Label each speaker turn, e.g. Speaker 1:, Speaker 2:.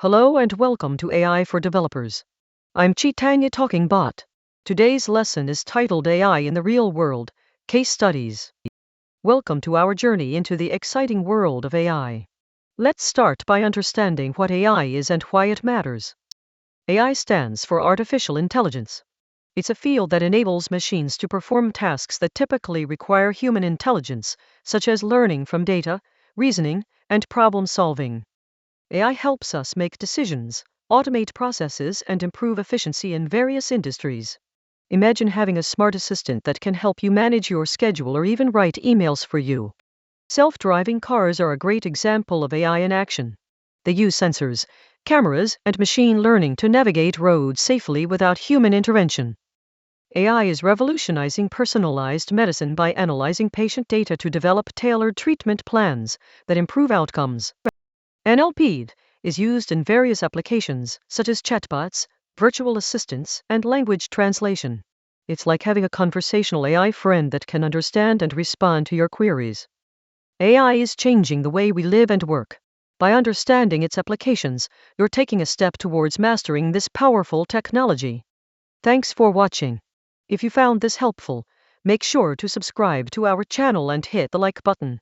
Speaker 1: Hello and welcome to AI for Developers. I'm Chaitanya Talking Bot. Today's lesson is titled AI in the Real World, Case Studies. Welcome to our journey into the exciting world of AI. Let's start by understanding what AI is and why it matters. AI stands for Artificial Intelligence. It's a field that enables machines to perform tasks that typically require human intelligence, such as learning from data, reasoning, and problem solving. AI helps us make decisions, automate processes, and improve efficiency in various industries. Imagine having a smart assistant that can help you manage your schedule or even write emails for you. Self-driving cars are a great example of AI in action. They use sensors, cameras, and machine learning to navigate roads safely without human intervention. AI is revolutionizing personalized medicine by analyzing patient data to develop tailored treatment plans that improve outcomes. NLP is used in various applications, such as chatbots, virtual assistants, and language translation. It's like having a conversational AI friend that can understand and respond to your queries. AI is changing the way we live and work. By understanding its applications, you're taking a step towards mastering this powerful technology. Thanks for watching. If you found this helpful, make sure to subscribe to our channel and hit the like button.